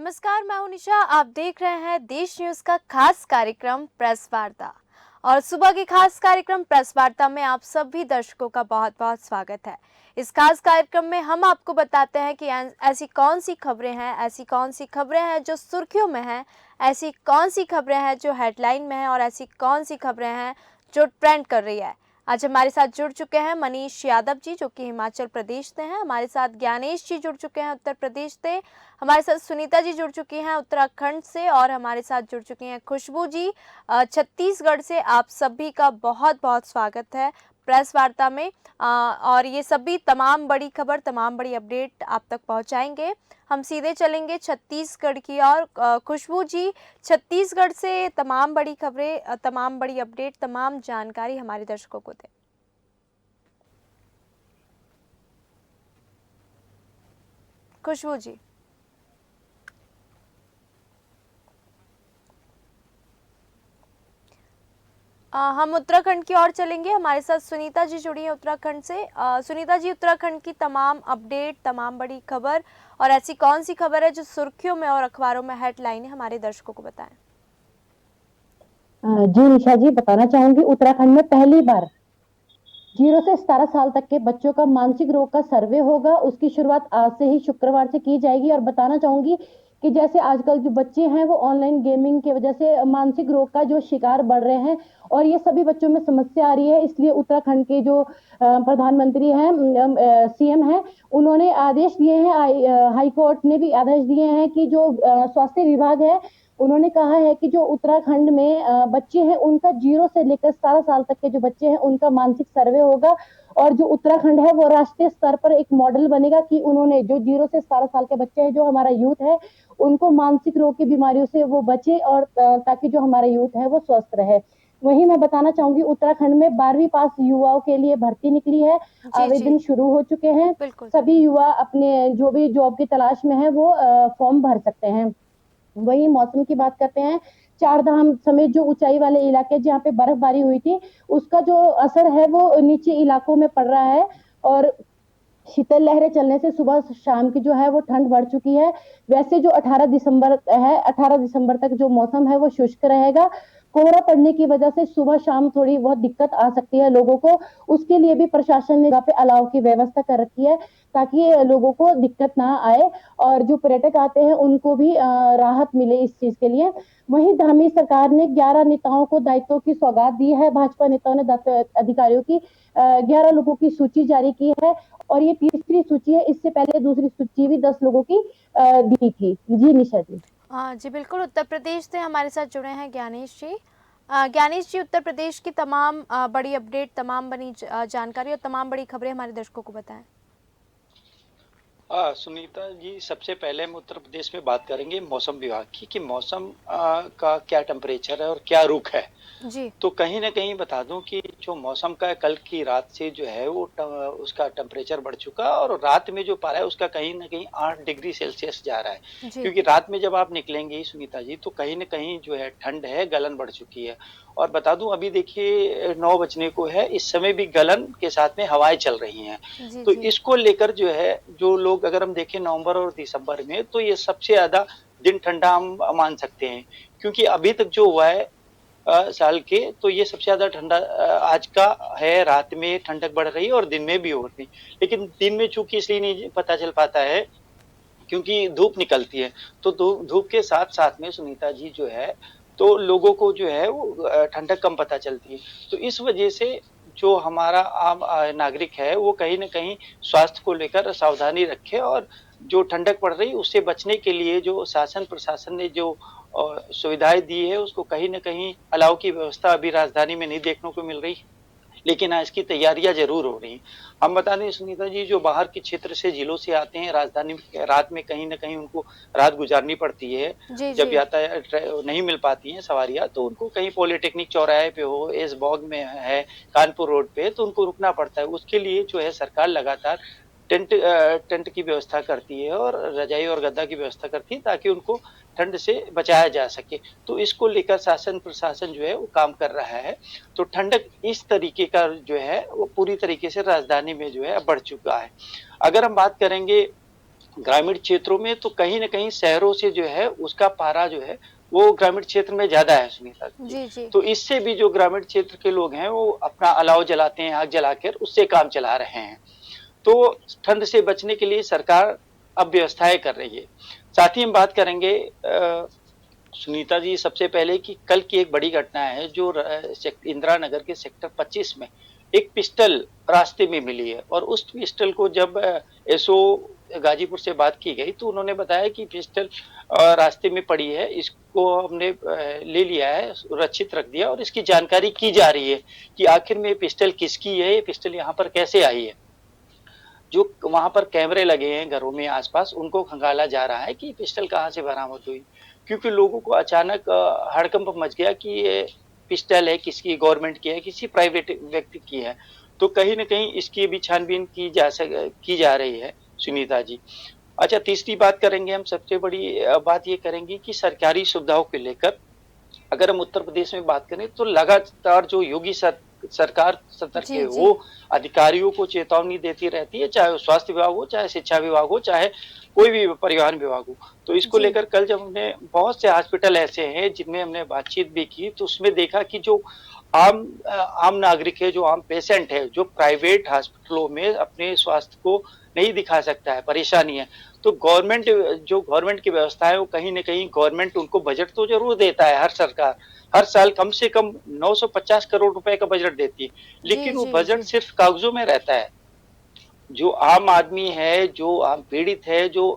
नमस्कार, मैं हूं निशा। आप देख रहे हैं देश न्यूज का खास कार्यक्रम प्रेस वार्ता। और सुबह के खास कार्यक्रम प्रेस वार्ता में आप सभी दर्शकों का बहुत बहुत स्वागत है। इस खास कार्यक्रम में हम आपको बताते हैं कि ऐसी कौन सी खबरें हैं, ऐसी कौन सी खबरें हैं जो सुर्खियों में हैं, ऐसी कौन सी खबरें हैं जो हेडलाइन में हैं और ऐसी कौन सी खबरें हैं जो ट्रेंड कर रही है। आज हमारे साथ जुड़ चुके हैं मनीष यादव जी, जो कि हिमाचल प्रदेश से हैं। हमारे साथ ज्ञानेश जी जुड़ चुके हैं उत्तर प्रदेश से। हमारे साथ सुनीता जी जुड़ चुकी हैं उत्तराखंड से। और हमारे साथ जुड़ चुकी हैं खुशबू जी छत्तीसगढ़ से। आप सभी का बहुत बहुत स्वागत है प्रेस वार्ता में। और ये सभी तमाम बड़ी खबर, तमाम बड़ी अपडेट आप तक पहुंचाएंगे। हम सीधे चलेंगे छत्तीसगढ़ की ओर। खुशबू जी, छत्तीसगढ़ से तमाम बड़ी खबरें, तमाम बड़ी अपडेट, तमाम जानकारी हमारे दर्शकों को दें। खुशबू जी। हम उत्तराखंड की ओर चलेंगे। हमारे साथ सुनीता जी जुड़ी हैं उत्तराखंड से। सुनीता जी, उत्तराखंड की तमाम अपडेट, तमाम बड़ी खबर और ऐसी कौन सी खबर है जो सुर्खियों में और अखबारों में हेडलाइन है, हमारे दर्शकों को बताएं। जी निशा जी, बताना चाहूंगी उत्तराखंड में पहली बार 0 से 17 साल तक के बच्चों का मानसिक रोग का सर्वे होगा। उसकी शुरुआत आज से ही शुक्रवार से की जाएगी। और बताना चाहूंगी कि जैसे आजकल जो बच्चे हैं वो ऑनलाइन गेमिंग की वजह से मानसिक रोग का जो शिकार बढ़ रहे हैं और ये सभी बच्चों में समस्या आ रही है। इसलिए उत्तराखंड के जो प्रधानमंत्री हैं, सीएम हैं, उन्होंने आदेश दिए हैं, हाई कोर्ट ने भी आदेश दिए हैं कि जो स्वास्थ्य विभाग है, उन्होंने कहा है कि जो उत्तराखंड में बच्चे हैं उनका 0 से लेकर 17 साल तक के जो बच्चे हैं उनका मानसिक सर्वे होगा। और जो उत्तराखंड है वो राष्ट्रीय स्तर पर एक मॉडल बनेगा कि उन्होंने जो 0 से 17 साल के बच्चे हैं, जो हमारा यूथ है, उनको मानसिक रोग की बीमारियों से वो बचे और ताकि जो हमारा यूथ है वो स्वस्थ रहे। वहीं मैं बताना चाहूंगी उत्तराखंड में 12वीं पास युवाओं के लिए भर्ती निकली है। जी जी, आवेदन शुरू हो चुके हैं। बिल्कुल। सभी युवा अपने जो भी जॉब की तलाश में है वो फॉर्म भर सकते हैं। वही मौसम की बात करते हैं। चार धाम समेत जो ऊंचाई वाले इलाके जहाँ पे बर्फबारी हुई थी, उसका जो असर है वो नीचे इलाकों में पड़ रहा है। और शीतल लहरें चलने से सुबह शाम की जो है वो ठंड बढ़ चुकी है। वैसे जो 18 दिसंबर है, 18 दिसंबर तक जो मौसम है वो शुष्क रहेगा। कोहरा पड़ने की वजह से सुबह शाम थोड़ी बहुत दिक्कत आ सकती है लोगों को। उसके लिए भी प्रशासन ने यहाँ पे अलाव की व्यवस्था कर रखी है ताकि लोगों को दिक्कत ना आए और जो पर्यटक आते हैं उनको भी राहत मिले इस चीज के लिए। वहीं धामी सरकार ने 11 नेताओं को दायित्वों की सौगात दी है। भाजपा नेताओं ने अधिकारियों की 11 लोगों की सूची जारी की है और ये तीसरी सूची है। इससे पहले दूसरी सूची भी 10 लोगों की दी थी। जी निशा जी। हाँ जी, बिल्कुल। उत्तर प्रदेश से हमारे साथ जुड़े हैं ज्ञानेश जी। ज्ञानेश जी, उत्तर प्रदेश की तमाम बड़ी अपडेट, तमाम बड़ी जानकारी और तमाम बड़ी खबरें हमारे दर्शकों को बताएं। सुनीता जी, सबसे पहले हम उत्तर प्रदेश में बात करेंगे मौसम विभाग की कि मौसम का क्या टेम्परेचर है और क्या रुख है। जी तो कहीं न कहीं बता दूं कि जो मौसम का कल की रात से जो है वो उसका टेम्परेचर बढ़ चुका और रात में जो पारा है उसका कहीं न कहीं 8 डिग्री सेल्सियस जा रहा है। जी क्योंकि रात में जब आप निकलेंगे सुनीता जी तो कहीं न कहीं जो है ठंड है, गलन बढ़ चुकी है। और बता दूं अभी देखिए 9 बजने को है, इस समय भी गलन के साथ में हवाएँ चल रही हैं। जी तो जी इसको लेकर जो है जो लोग अगर हम देखें नवंबर और दिसंबर में तो ये सबसे ज़्यादा दिन ठंडा हम मान सकते हैं। क्योंकि अभी तक जो हुआ है साल के तो ये सबसे ज़्यादा ठंडा आज का है। रात में ठंडक बढ़ रही है और दिन में भी हो रही है। लेकिन दिन में चूँकि इसलिए नहीं पता चल पाता है क्योंकि धूप निकलती है। तो धूप के साथ-साथ में सुनीता जी जो है, तो लोगों को जो है वो ठंडक कम पता चलती है। तो इस वजह से जो हमारा आम नागरिक है, वो कहीं न कहीं स्वास्थ्य को लेकर सावधानी रखे और जो ठंडक पड़ रही है उससे बचने के लिए जो शासन प्रशासन ने जो सुविधाएँ दी है, उसको कहीं न कहीं अलाव की व्यवस्था अभी राजधानी में नहीं देखने को मिल रही। लेकिन हाँ, इसकी तैयारियाँ ज़रूर हो रही हैं। हम बता दें सुनीता जी जो बाहर के क्षेत्र से ज़िलों से आते हैं राजधानी में रात में कहीं न कहीं उनको रात गुज़ारनी पड़ती है। जी जब जी यातायात नहीं मिल पाती हैं सवारियाँ तो उनको कहीं पॉलिटेक्निक चौराहे पे हो, ऐशबाग में है, कानपुर रोड पे तो उनको रुकना पड़ता है। उसके लिए जो है सरकार लगातार टेंट की व्यवस्था करती है और रज़ाई और गद्दा की व्यवस्था करती है ताकि उनको ठंड से बचाया जा सके। तो इसको लेकर शासन प्रशासन जो है वो काम कर रहा है। तो ठंडक इस तरीके का जो है वो पूरी तरीके से राजधानी में जो है बढ़ चुका है। अगर हम बात करेंगे ग्रामीण क्षेत्रों में तो कहीं न कहीं शहरों से जो है उसका पारा जो है वो ग्रामीण क्षेत्र में ज़्यादा है सुनीता जी। जी, जी। तो इससे भी जो ग्रामीण क्षेत्र के लोग हैं वो अपना अलाव जलाते हैं, आग जलाकर उससे काम चला रहे हैं। तो ठंड से बचने के लिए सरकार अब व्यवस्थाएँ कर रही है। साथ ही हम बात करेंगे सुनीता जी सबसे पहले कि कल की एक बड़ी घटना है जो इंदिरा नगर के सेक्टर 25 में एक पिस्टल रास्ते में मिली है और उस पिस्टल को जब एसओ गाजीपुर से बात की गई तो उन्होंने बताया कि पिस्टल रास्ते में पड़ी है, इसको हमने ले लिया है, सुरक्षित रख दिया और इसकी जानकारी की जा रही है कि आखिर में ये पिस्टल किसकी है, ये पिस्टल यहाँ पर कैसे आई है। जो वहाँ पर कैमरे लगे हैं घरों में आस-पास, उनको खंगाला जा रहा है कि पिस्टल कहाँ से बरामद हुई। क्योंकि लोगों को अचानक हड़कंप मच गया कि ये पिस्टल है, किसकी गवर्नमेंट की है, किसी प्राइवेट व्यक्ति की है। तो कहीं न कहीं इसकी भी छानबीन की जा रही है, सुनीता जी। अच्छा तीसरी बात करेंगे हम सबसे बड़ी बात ये करेंगे कि सरकारी सुविधाओं को लेकर अगर हम उत्तर प्रदेश में बात करें तो लगातार जो योगी सरकार सतर्क जी, है जी। वो अधिकारियों को चेतावनी देती रहती है, चाहे वो स्वास्थ्य विभाग हो, चाहे शिक्षा विभाग हो, चाहे कोई भी परिवहन विभाग हो। तो इसको जी। लेकर कल जब हमने बहुत से हॉस्पिटल ऐसे हैं जिनमें हमने बातचीत भी की तो उसमें देखा कि जो आम नागरिक है, जो आम पेशेंट है, जो प्राइवेट हॉस्पिटलों में अपने स्वास्थ्य को नहीं दिखा सकता है, परेशानी है। तो गवर्नमेंट की व्यवस्था है वो कहीं न कहीं गवर्नमेंट उनको बजट तो ज़रूर देता है हर साल कम से कम 950 करोड़ रुपए का बजट देती है, जी, लेकिन वो जी, बजट जी। सिर्फ़ कागज़ों में रहता है। जो आम आदमी है, जो आम पीड़ित है, जो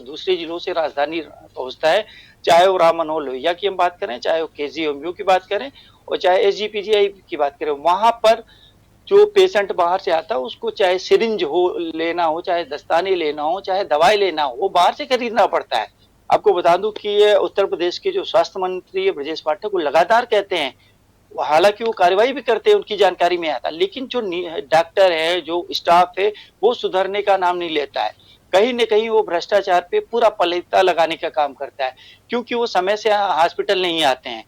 दूसरे जिलों से राजधानी पहुँचता है, चाहे वो राम मनोहर लोहिया की हम बात करें, चाहे वो केजीएमयू की बात करें और चाहे एसजीपीजीआई की बात करें, वहाँ पर जो पेशेंट बाहर से आता है उसको चाहे सिरिंज हो लेना हो, चाहे दस्ताने लेना हो, चाहे दवाई लेना हो, वो बाहर से खरीदना पड़ता है। आपको बता दूँ कि ये उत्तर प्रदेश के जो स्वास्थ्य मंत्री ब्रजेश पाठक वो लगातार कहते हैं, हालाँकि वो कार्रवाई भी करते हैं, उनकी जानकारी में आता है, लेकिन जो डॉक्टर है, जो स्टाफ है, वो सुधरने का नाम नहीं लेता है। कहीं न कहीं वो भ्रष्टाचार पे पूरा पलीता लगाने का काम करता है, क्योंकि वो समय से हॉस्पिटल नहीं आते हैं।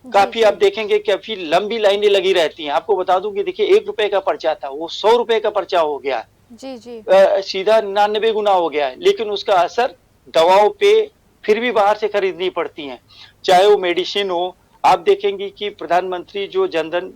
जी, काफ़ी आप जी। देखेंगे कि काफ़ी लंबी लाइनें लगी रहती हैं। आपको बता दूँ कि देखिए ₹1 का पर्चा था, वो ₹100 का पर्चा हो गया। जी, जी। सीधा 99 गुना हो गया है, लेकिन उसका असर दवाओं पे फिर भी बाहर से खरीदनी पड़ती हैं। चाहे वो मेडिसिन हो, आप देखेंगे कि प्रधानमंत्री जो जनधन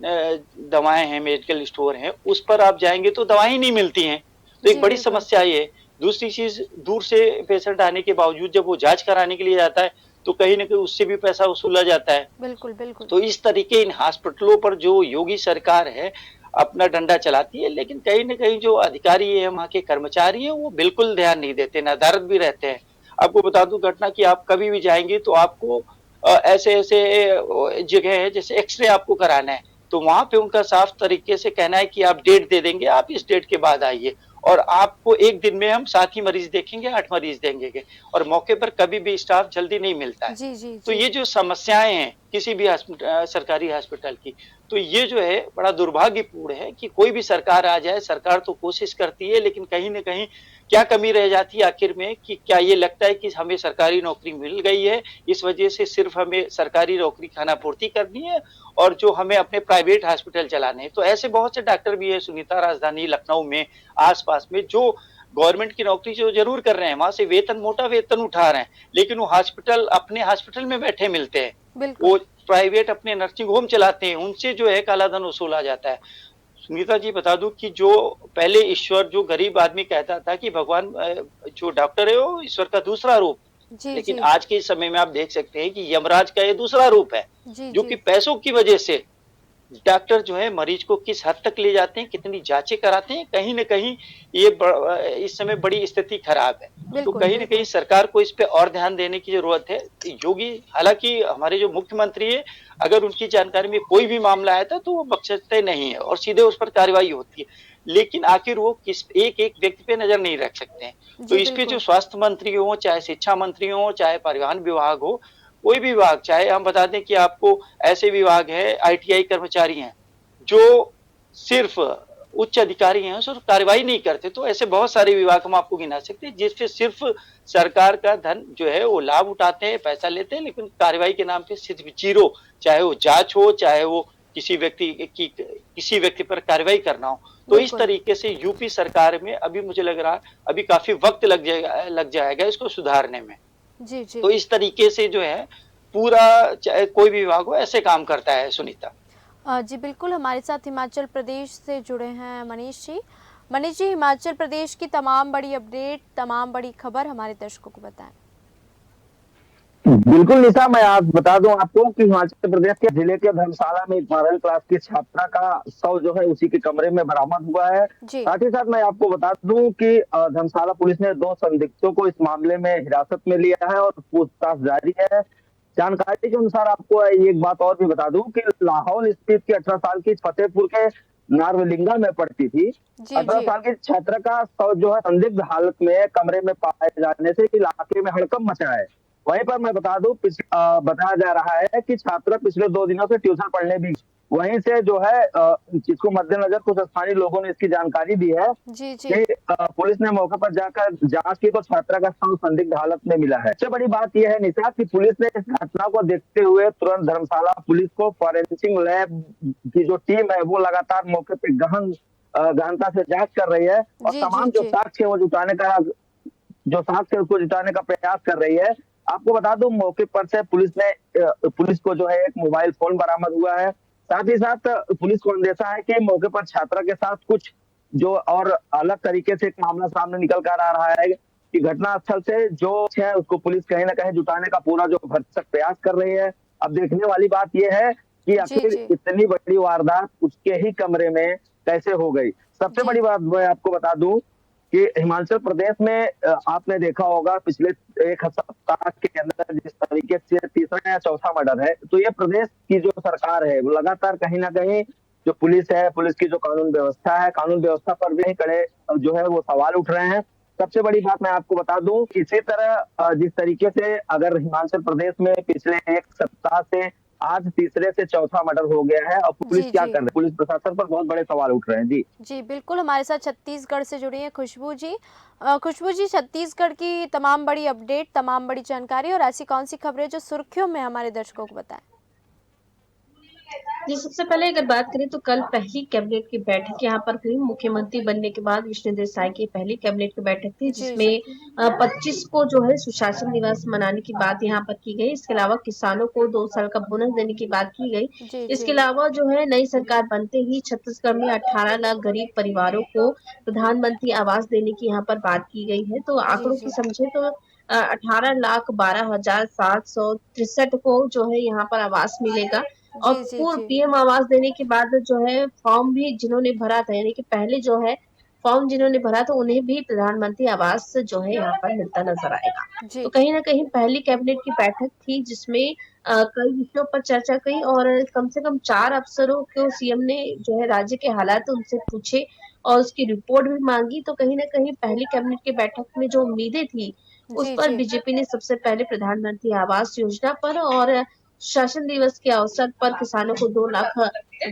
दवाएँ हैं, मेडिकल स्टोर हैं, उस पर आप जाएँगे तो दवाएँ ही नहीं मिलती हैं। तो एक जी, बड़ी बिल्कुल। समस्या ये है। दूसरी चीज़ दूर से पेशेंट आने के बावजूद जब वो जाँच कराने के लिए जाता है, तो कहीं न कहीं उससे भी पैसा वसूला जाता है। बिल्कुल, बिल्कुल। तो इस तरीके इन हॉस्पिटलों पर जो योगी सरकार है, अपना डंडा चलाती है, लेकिन कहीं न कहीं जो अधिकारी हैं, वहाँ के कर्मचारी हैं, वो बिल्कुल ध्यान नहीं देते, नदारद भी रहते हैं। आपको बता दूँ घटना कि आप कभी भी जाएँगे तो आपको ऐसे-ऐसे जगह है जैसे एक्स-रे आपको कराना है, तो वहाँ पे उनका साफ तरीके से कहना है कि आप डेट दे देंगे, आप इस डेट के बाद आइए और आपको 1 दिन में हम 7 ही मरीज़ देखेंगे, 8 मरीज़ देंगे और मौके पर कभी भी स्टाफ जल्दी नहीं मिलता है। जी, जी, तो जी। ये जो समस्याएँ हैं किसी भी सरकारी हॉस्पिटल की, तो ये जो है बड़ा दुर्भाग्यपूर्ण है कि कोई भी सरकार आ जाए, सरकार तो कोशिश करती है लेकिन कहीं न कहीं क्या कमी रह जाती है आखिर में कि क्या ये लगता है कि हमें सरकारी नौकरी मिल गई है, इस वजह से सिर्फ़ हमें सरकारी नौकरी खानापूर्ति करनी है और जो हमें अपने प्राइवेट हॉस्पिटल चलाने हैं। तो ऐसे बहुत से डॉक्टर भी हैं सुनीता राजधानी लखनऊ में, आस-पास में जो गवर्नमेंट की नौकरी जो ज़रूर कर रहे हैं, वहाँ से मोटा वेतन उठा रहे हैं, लेकिन वो अपने हॉस्पिटल में बैठे मिलते हैं। बिल्कुल। वो प्राइवेट अपने नर्सिंग होम चलाते हैं, उनसे जो है काला धन वसूला जाता है। सुनीता जी बता दूँ कि जो पहले ईश्वर जो गरीब आदमी कहता था कि भगवान जो डॉक्टर है वो ईश्वर का दूसरा रूप, जी, लेकिन जी। आज के समय में आप देख सकते हैं कि यमराज का ये दूसरा रूप है, जी, जो जी। कि पैसों की वजह से डॉक्टर जो है मरीज को किस हद तक ले जाते हैं, कितनी जाँचें कराते हैं, कहीं न कहीं ये इस समय बड़ी स्थिति खराब है। तो बिल्कुल, कहीं न कहीं बिल्कुल। सरकार को इस पे और ध्यान देने की ज़रूरत है। योगी हालाँकि हमारे जो मुख्यमंत्री हैं, अगर उनकी जानकारी में कोई भी मामला आता है तो वो बख्शते नहीं हैं और सीधे उस पर कार्रवाई होती है। लेकिन आखिर वो किस एक-एक व्यक्ति पे नज़र नहीं रख सकते हैं। तो जी, इस पे जो बिल्कुल। स्वास्थ्य मंत्री हों, चाहे शिक्षा मंत्री हों, चाहे परिवहन विभाग हो, कोई भी विभाग, चाहे हम बता दें कि आपको ऐसे विभाग हैं, आईटीआई कर्मचारी हैं, जो सिर्फ़ उच्च अधिकारी हैं, सिर्फ़ कार्रवाई नहीं करते, तो ऐसे बहुत सारे विभाग हम आपको गिना सकते हैं, जिससे सिर्फ़ सरकार का धन जो है वो लाभ उठाते हैं, पैसा लेते हैं, लेकिन कार्रवाई के नाम पे सिर्फ़ ज़ीरो, चाहे वो जाँच हो, चाहे वो किसी व्यक्ति पर कार्रवाई करना हो। तो इस बिल्कुल। तरीके से यूपी सरकार में अभी मुझे लग रहा है अभी काफ़ी वक़्त लग जाएगा इसको सुधारने में। जी, जी। तो इस तरीके से जो है पूरा चाहे कोई भी विभाग हो ऐसे काम करता है सुनीता। जी बिल्कुल, हमारे साथ हिमाचल प्रदेश से जुड़े हैं मनीष जी। मनीष जी, हिमाचल प्रदेश की तमाम बड़ी अपडेट, तमाम बड़ी खबर हमारे दर्शकों को बताएँ। बिल्कुल निशा, मैं आज बता दूं आपको कि हिमाचल प्रदेश के जिले के धर्मशाला में एक 12वीं क्लास की छात्रा का शव जो है उसी के कमरे में बरामद हुआ है। जी, साथ ही साथ मैं आपको बता दूं कि धर्मशाला पुलिस ने 2 संदिग्धों को इस मामले में हिरासत में लिया है और पूछताछ जारी है। जानकारी के अनुसार आपको एक बात और भी बता दूं कि लाहौल स्थित की 18 साल की फतेहपुर के नारवलिंगा में पढ़ती थी। जी, 18 जी। साल की छात्रा का शव जो है संदिग्ध हालत में कमरे में पाए जाने से इलाके में हड़कंप मचा है। वहीं पर मैं बता दूं बताया जा रहा है कि छात्रा पिछले 2 दिनों से ट्यूशन पढ़ने भी वहीं से जो है जिसको मद्देनजर कुछ स्थानीय लोगों ने इसकी जानकारी दी है जी, जी। कि पुलिस ने मौके पर जाकर जांच की तो छात्रा का शव संदिग्ध हालत में मिला है। सबसे बड़ी बात यह है निशा कि पुलिस ने इस घटना को देखते हुए तुरंत धर्मशाला पुलिस को फॉरेंसिक लैब की जो टीम है वो लगातार मौके पे गहनता से जांच कर रही है और जी, जी, तमाम जो जी। साक्ष्य है वो साक्ष्य उसको जुटाने का प्रयास कर रही है। आपको बता दूं मौके पर से पुलिस को जो है एक मोबाइल फोन बरामद हुआ है। साथ ही साथ पुलिस को अंदेशा है कि मौके पर छात्रा के साथ कुछ जो और अलग तरीके से एक मामला सामने निकल कर आ रहा है कि घटनास्थल से जो है उसको पुलिस कहीं ना कहीं जुटाने का पूरा जो भरसक प्रयास कर रही है। अब देखने वाली बात यह है कि जी, आखिर जी। इतनी बड़ी वारदात उसके ही कमरे में कैसे हो गई। सबसे जी। बड़ी बात मैं आपको बता दूं कि हिमाचल प्रदेश में आपने देखा होगा पिछले 1 सप्ताह के अंदर जिस तरीके से तीसरा या चौथा मर्डर है, तो ये प्रदेश की जो सरकार है वो लगातार कहीं ना कहीं जो पुलिस है, पुलिस की जो कानून व्यवस्था है, कानून व्यवस्था पर भी कड़े जो है वो सवाल उठ रहे हैं। सबसे बड़ी बात मैं आपको बता दूं, इसी तरह जिस तरीके से अगर हिमाचल प्रदेश में पिछले 1 सप्ताह से आज तीसरे से चौथा मर्डर हो गया है और पुलिस जी, क्या जी। कर रही है, पुलिस प्रशासन पर बहुत बड़े सवाल उठ रहे हैं। जी। जी, बिल्कुल, हमारे साथ छत्तीसगढ़ से जुड़ी हैं खुशबू जी। खुशबू जी, छत्तीसगढ़ की तमाम बड़ी अपडेट, तमाम बड़ी जानकारी और ऐसी कौन-सी खबरें जो सुर्खियों में हमारे दर्शकों को बताएँ? जी, सबसे पहले अगर बात करें तो कल पहली कैबिनेट की बैठक यहाँ पर हुई। मुख्यमंत्री बनने के बाद विष्णु देसाई की पहली कैबिनेट की बैठक थी जी, जी। जिसमें 25 को जो है सुशासन दिवस मनाने की बात यहाँ पर की गई। इसके अलावा किसानों को 2 साल का बोनस देने की बात की गई। जी, इसके जी। अलावा जो है नई सरकार बनते ही छत्तीसगढ़ में 18 लाख गरीब परिवारों को प्रधानमंत्री आवास देने की यहाँ पर बात की गई है। तो जी, आंकड़ों की जी। समझे तो 18,12,763 को जो है यहाँ पर आवास मिलेगा। और जी, जी, पूर्व जी। पीएम आवास देने के बाद जो है फॉर्म भी जिन्होंने भरा था यानी कि पहले जो है फॉर्म जिन्होंने भरा था उन्हें भी प्रधानमंत्री आवास जो है यहाँ पर मिलता नजर आएगा। जी, तो कहीं ना कहीं पहली कैबिनेट की बैठक थी जिसमें कई विषयों पर चर्चा की और कम से कम 4 अफसरों को सीएम ने जो है राज्य के हालात उनसे पूछे और उसकी रिपोर्ट भी मांगी। तो कहीं ना कहीं पहली कैबिनेट की बैठक में जो उम्मीदें थी उस जी, पर जी। बीजेपी ने सबसे पहले प्रधानमंत्री आवास योजना पर और शासन दिवस के अवसर पर किसानों को 2 लाख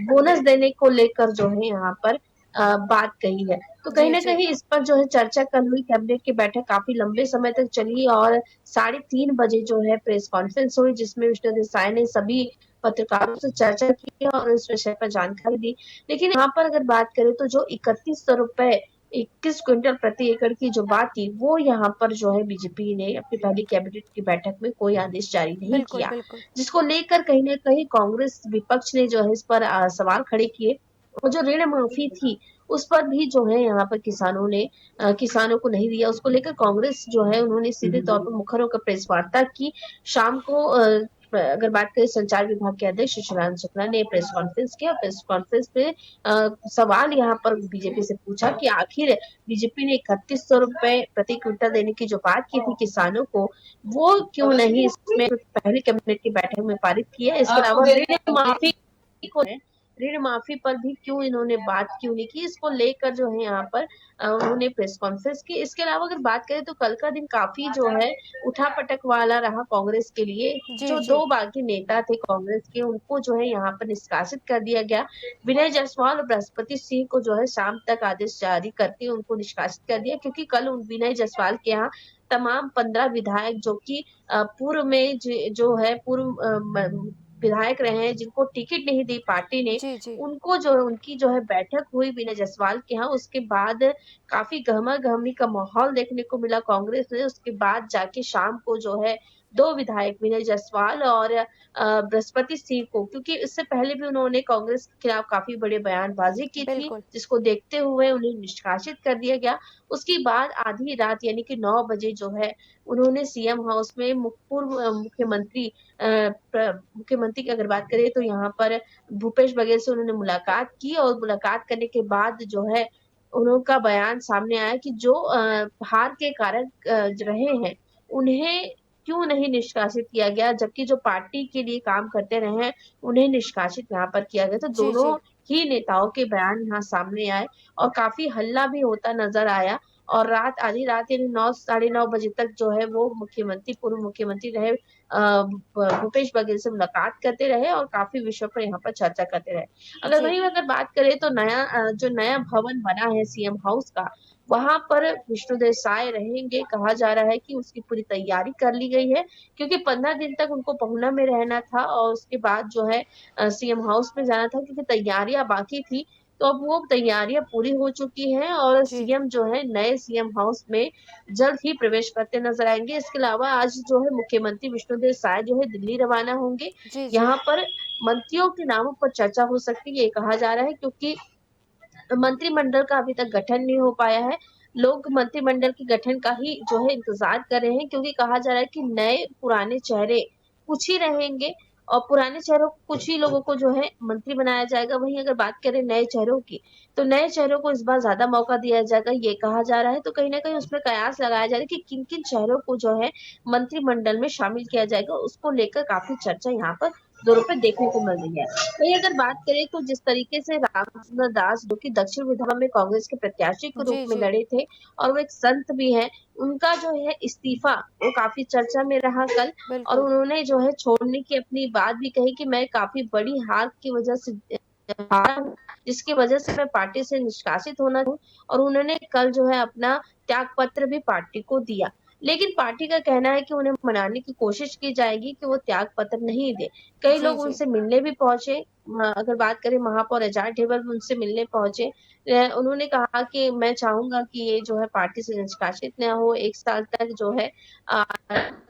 बोनस देने को लेकर जो है यहाँ पर बात कही है। तो कहीं जी, ना जी। कहीं इस पर जो है चर्चा कल हुई। कैबिनेट की बैठक काफी लंबे समय तक चली और 3:30 बजे जो है प्रेस कॉन्फ्रेंस हुई जिसमें विष्णु देसाई ने सभी पत्रकारों से चर्चा की और इस विषय पर जानकारी दी। लेकिन यहाँ पर अगर बात करें तो जो 3100 रुपए 21 क्विंटल प्रति एकड़ की जो बात थी वो यहाँ पर जो है बीजेपी ने अपनी पहली कैबिनेट की बैठक में कोई आदेश जारी नहीं बिल्कुल, किया, बिल्कुल। जिसको लेकर कहीं ना कहीं कांग्रेस विपक्ष ने जो है इस पर सवाल खड़े किए। और जो ऋण माफी थी उस पर भी जो है यहाँ पर किसानों ने किसानों को नहीं दिया। उसको लेकर कांग्रेस जो है उन्होंने सीधे तौर पर मुखर होकर प्रेस वार्ता की। शाम को अगर बात करें संचार विभाग के अध्यक्ष शिवराम शुक्ला ने प्रेस कॉन्फ्रेंस किया। प्रेस कॉन्फ्रेंस में सवाल यहाँ पर बीजेपी से पूछा कि आखिर बीजेपी ने 3100 रुपए प्रति क्विंटल देने की जो बात की थी किसानों को वो क्यों नहीं इसमें पहली कैबिनेट की बैठक में पारित किया। इसके अलावा ऋण माफी पर भी क्यों इन्होंने बात क्यों नहीं की, इसको लेकर जो है यहाँ पर उन्होंने प्रेस कॉन्फ्रेंस की। इसके अलावा अगर बात करें तो कल का दिन काफी जो है उठापटक वाला रहा कांग्रेस के लिए। जी, जो जी। 2 बागी नेता थे कांग्रेस के उनको जो है यहाँ पर निष्कासित कर दिया गया। विनय जायसवाल और बृहस्पति सिंह को जो है शाम तक आदेश जारी करके उनको निष्कासित कर दिया क्योंकि कल उन विनय जायसवाल के यहाँ तमाम 15 विधायक जो कि पूर्व में जो है पूर्व विधायक रहे हैं जिनको टिकट नहीं दी पार्टी ने, जी, जी। उनको जो है उनकी जो है बैठक हुई विनय जायसवाल के यहाँ। उसके बाद काफ़ी गहमा-गहमी का माहौल देखने को मिला कांग्रेस में। उसके बाद जाके शाम को जो है 2 विधायक विनय जायसवाल और बृहस्पति सिंह को, क्योंकि इससे पहले भी उन्होंने कांग्रेस के खिलाफ काफ़ी बड़ी बयानबाज़ी की थी, बिल्कुल। जिसको देखते हुए उन्हें निष्कासित कर दिया गया। उसके बाद आधी रात यानी कि 9 बजे जो है उन्होंने सीएम हाउस में पूर्व मुख्यमंत्री मुख्यमंत्री की अगर बात करें तो यहाँ पर भूपेश बघेल से उन्होंने मुलाकात की और मुलाकात करने के बाद जो है उनका बयान सामने आया कि जो हार के कारण रहे हैं, उन्हें क्यों नहीं निष्कासित किया गया, जबकि जो पार्टी के लिए काम करते रहे हैं, उन्हें निष्कासित यहाँ पर किया गया। तो जी, दोनों जी। ही नेताओं के बयान यहाँ सामने आए और काफ़ी हल्ला भी होता नज़र आया और आधी रात यानी 9 साढ़े 9 बजे तक जो है वो पूर्व मुख्यमंत्री रहे भूपेश बघेल से मुलाकात करते रहे और काफ़ी विषयों पर यहाँ पर चर्चा करते रहे। जी। अगर बात करें तो जो नया भवन बना है सीएम हाउस का, वहाँ पर विष्णुदेव साय रहेंगे। कहा जा रहा है कि उसकी पूरी तैयारी कर ली गई है, क्योंकि 15 दिन तक उनको पहुना में रहना था और उसके बाद जो है सीएम हाउस में जाना था, क्योंकि तैयारियाँ बाकी थी। तो अब वो तैयारियाँ पूरी हो चुकी हैं और जी। सीएम जो है नए सीएम हाउस में जल्द ही प्रवेश करते नज़र आएँगे। इसके अलावा आज जो है मुख्यमंत्री विष्णुदेव साय जो है दिल्ली रवाना होंगे। जी, जी। यहाँ पर मंत्रियों के नामों पर चर्चा हो सकती है, ये कहा जा रहा है, क्योंकि मंत्रिमंडल का अभी तक गठन नहीं हो पाया है। लोग मंत्रिमंडल के गठन का ही जो है इंतज़ार कर रहे हैं, क्योंकि कहा जा रहा है कि नए पुराने चेहरे कुछ ही रहेंगे और पुराने चेहरों कुछ ही लोगों को जो है मंत्री बनाया जाएगा। वहीं अगर बात करें नए चेहरों की, तो नए चेहरों को इस बार ज़्यादा मौका दिया जाएगा, ये कहा जा रहा है। तो कहीं न कहीं उसमें कयास लगाया जा रहा है कि किन-किन चेहरों को जो है मंत्रिमंडल में शामिल किया जाएगा, उसको लेकर काफ़ी चर्चा यहाँ पर ज़ोरों पे देखने को मिल रही है। वहीं अगर बात करें तो जिस तरीके से रामचंद्र दास जो कि दक्षिण विधानसभा में कांग्रेस के प्रत्याशी के रूप जी, में जी। लड़े थे और वो एक संत भी हैं, उनका जो है इस्तीफा वो काफ़ी चर्चा में रहा कल और बिल्कुल। उन्होंने जो है छोड़ने की अपनी बात भी कही कि मैं काफ़ी बड़ी हार की वजह से हारा हूँ, जिसकी वजह से मैं पार्टी से निष्कासित होना हूँ और उन्होंने कल जो है अपना त्याग पत्र भी पार्टी को दिया। लेकिन पार्टी का कहना है कि उन्हें मनाने की कोशिश की जाएगी कि वो त्याग पत्र नहीं दें। कई जी, लोग जी। उनसे मिलने भी पहुँचे। अगर बात करें महापौर एजाज ढेबर भी उनसे मिलने पहुँचे। उन्होंने कहा कि मैं चाहूँगा कि ये जो है पार्टी से निष्कासित ना हो, 1 साल तक जो है अ,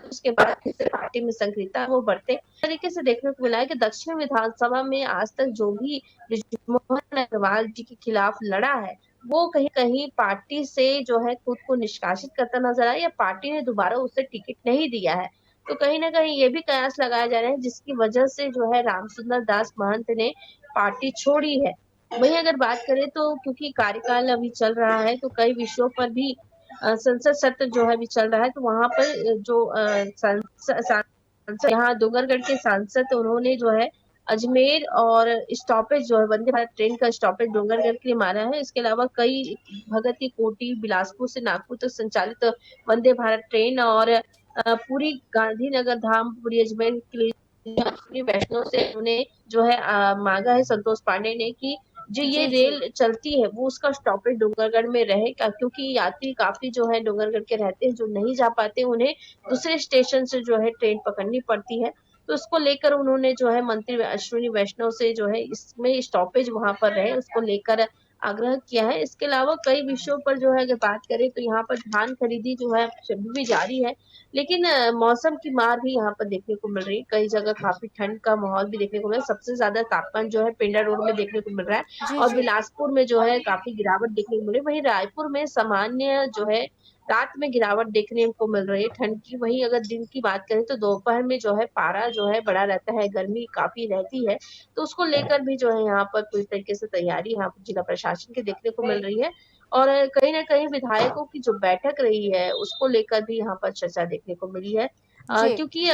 उसके बाद फिर से पार्टी में सक्रियता वो बरते। इस तरीके से देखने को मिला है कि दक्षिण विधानसभा में आज तक जो भी बृजमोहन अग्रवाल जी के खिलाफ लड़ा है, वो कहीं-कहीं पार्टी से जो है खुद को निष्कासित करता नज़र आया या पार्टी ने दोबारा उसे टिकट नहीं दिया है। तो कहीं न कहीं ये भी कयास लगाया जा रहा है, जिसकी वजह से जो है रामसुंदर दास महंत ने पार्टी छोड़ी है। वहीं अगर बात करें तो क्योंकि कार्यकाल अभी चल रहा है, तो कई विषयों पर भी संसद सत्र जो है अभी चल रहा है, तो वहाँ पर जो सांसद यहाँ डोंगरगढ़ के सांसद उन्होंने जो है अजमेर और स्टॉपेज जो है वंदे भारत ट्रेन का स्टॉपेज डोंगरगढ़ के लिए माना है। इसके अलावा कई भगत की कोठी, बिलासपुर से नागपुर तक संचालित वंदे भारत ट्रेन और पूरी गांधीनगर धाम, पूरी अजमेर के लिए अपनी वैष्णो से उन्होंने जो है मांगा है संतोष पांडे ने कि जो ये जी, जी। रेल चलती है वो उसका स्टॉपेज डोंगरगढ़ में रहे, क्योंकि यात्री काफ़ी जो है डोंगरगढ़ के रहते हैं, जो नहीं जा पाते उन्हें दूसरे स्टेशन से जो है ट्रेन पकड़नी पड़ती है। तो उसको लेकर उन्होंने जो है मंत्री अश्विनी वैष्णव से जो है इसमें स्टॉपेज वहाँ पर रहे, उसको लेकर आग्रह किया है। इसके अलावा कई विषयों पर जो है अगर बात करें तो यहाँ पर धान खरीदी जो है अभी भी जारी है। लेकिन मौसम की मार भी यहाँ पर देखने को मिल रही है। कई जगह काफ़ी ठंड का माहौल भी देखने को मिल रहा है। सबसे ज़्यादा तापमान जो है पेंडा रोड में देखने को मिल रहा है जी, और जी। बिलासपुर में जो है काफ़ी गिरावट देखने को मिल रही है। वहीं रायपुर में सामान्य जो है रात में गिरावट देखने को मिल रही है ठंड की। वहीं अगर दिन की बात करें तो दोपहर में जो है पारा जो है बढ़ा रहता है, गर्मी काफ़ी रहती है। तो उसको लेकर भी जो है यहाँ पर पूरी तरीके से तैयारी यहाँ पर जिला प्रशासन की देखने को मिल रही है और कहीं न कहीं विधायकों की जो बैठक रही है, उसको लेकर भी यहाँ पर चर्चा देखने को मिली है। जी। क्योंकि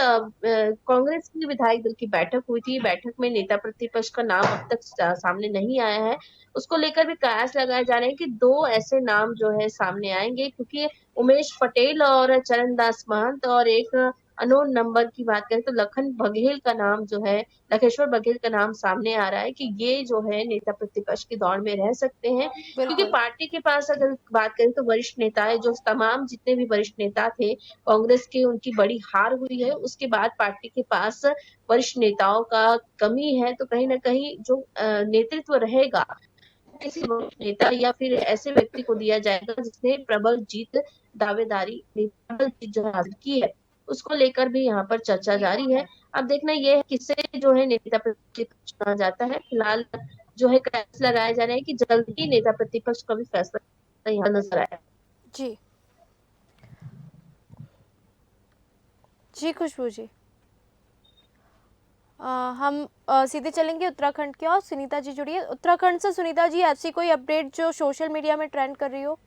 कांग्रेस की विधायक दल की बैठक हुई थी, बैठक में नेता प्रतिपक्ष का नाम अब तक सामने नहीं आया है। उसको लेकर भी कयास लगाए जा रहे हैं कि 2 ऐसे नाम जो है सामने आएँगे, क्योंकि उमेश पटेल और चरणदास महंत और एक अननोन नंबर की बात करें तो लखन बघेल का नाम जो है, लखेश्वर बघेल का नाम सामने आ रहा है कि ये जो है नेता प्रतिपक्ष की दौड़ में रह सकते हैं, क्योंकि बिल्कुल। पार्टी के पास अगर बात करें तो वरिष्ठ नेता है, जो तमाम जितने भी वरिष्ठ नेता थे कांग्रेस के, उनकी बड़ी हार हुई है। उसके बाद पार्टी के पास वरिष्ठ नेताओं का कमी है, तो कहीं न कहीं जो नेतृत्व रहेगा, किसी वरिष्ठ नेता या फिर ऐसे व्यक्ति को दिया जाएगा जिसने प्रबल जीत दावेदारी प्रबल जीत जो हासिल की है, उसको लेकर भी यहाँ पर चर्चा जारी है। अब देखना ये है किससे जो है नेता प्रतिपक्ष चुना जाता है। फिलहाल जो है कयास लगाया जा रहा है कि जल्द ही नेता प्रतिपक्ष का भी फैसला यहाँ नजर आया। जी जी खुशबू जी, हम सीधे चलेंगे उत्तराखंड की ओर। सुनीता जी जुड़िए उत्तराखंड से। सुनीता जी, ऐसी कोई अपडेट जो सोशल मीडिया में ट्रेंड कर रही हो?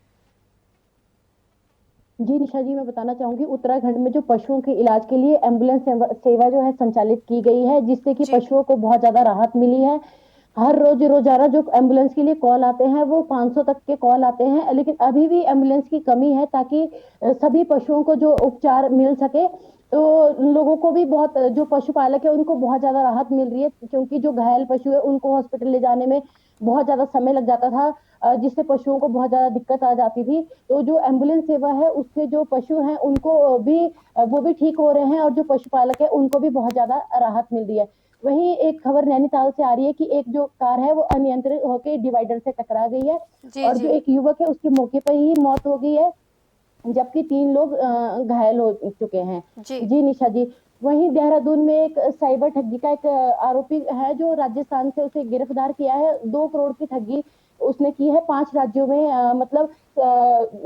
जी निशा जी, मैं बताना चाहूंगी उत्तराखंड में जो पशुओं के इलाज के लिए एम्बुलेंस सेवा जो है संचालित की गई है, जिससे कि जी पशुओं को बहुत ज्यादा राहत मिली है। हर रोज रोजाना जो एम्बुलेंस के लिए कॉल आते हैं वो 500 तक के कॉल आते हैं, लेकिन अभी भी एम्बुलेंस की कमी है, ताकि सभी पशुओं को जो उपचार मिल सके। तो लोगों को भी बहुत, जो पशुपालक है उनको बहुत ज्यादा राहत मिल रही है, क्योंकि जो घायल पशु है उनको हॉस्पिटल ले जाने में बहुत ज्यादा समय लग जाता था, जिससे पशुओं को बहुत ज्यादा दिक्कत आ जाती थी। तो जो एम्बुलेंस सेवा है उससे जो पशु हैं उनको भी, वो भी ठीक हो रहे हैं, और जो पशुपालक है उनको भी बहुत ज्यादा राहत मिल रही है। वहीं एक खबर नैनीताल से आ रही है कि एक जो कार है वो अनियंत्रित होकर डिवाइडर से टकरा गई है, जी और जो जी एक युवक है उसकी मौके पर ही मौत हो गई है, जबकि 3 लोग घायल हो चुके हैं। जी जी निशा जी, वहीं देहरादून में एक साइबर ठगी का एक आरोपी है जो राजस्थान से, उसे गिरफ्तार किया है। 2 करोड़ की ठगी उसने की है 5 राज्यों में। मतलब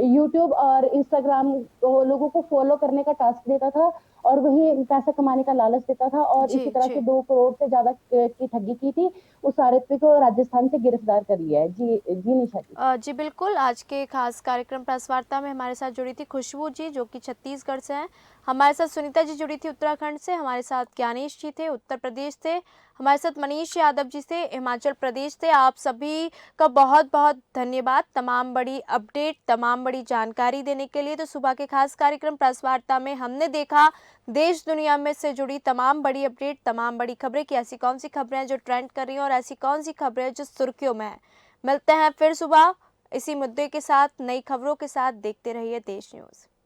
यूट्यूब और इंस्टाग्राम लोगों को फॉलो करने का टास्क देता था, और वही पैसा कमाने का लालच देता था, और जी इसी तरह जी से 2 करोड़ से ज्यादा की ठगी की थी। उस आरोपी को राजस्थान से गिरफ्तार कर लिया है। जी जी निशा जी। जी बिल्कुल। आज के खास कार्यक्रम प्रेस वार्ता में हमारे साथ जुड़ी थी खुशबू जी, जो कि छत्तीसगढ़ से हैं। हमारे साथ सुनीता जी जुड़ी थी उत्तराखंड से। हमारे साथ ज्ञानेश जी थे, उत्तर प्रदेश से। हमारे साथ मनीष यादव जी से, हिमाचल प्रदेश से। आप सभी का बहुत बहुत धन्यवाद तमाम बड़ी अपडेट, तमाम बड़ी जानकारी देने के लिए। तो सुबह के खास कार्यक्रम प्रेस वार्ता में हमने देखा देश दुनिया में से जुड़ी तमाम बड़ी अपडेट, तमाम बड़ी खबरें कि ऐसी कौन सी खबरें हैं जो ट्रेंड कर रही हैं और ऐसी कौन सी खबरें हैं जो सुर्खियों में है। मिलते हैं फिर सुबह इसी मुद्दे के साथ, नई खबरों के साथ। देखते रहिए देश न्यूज़।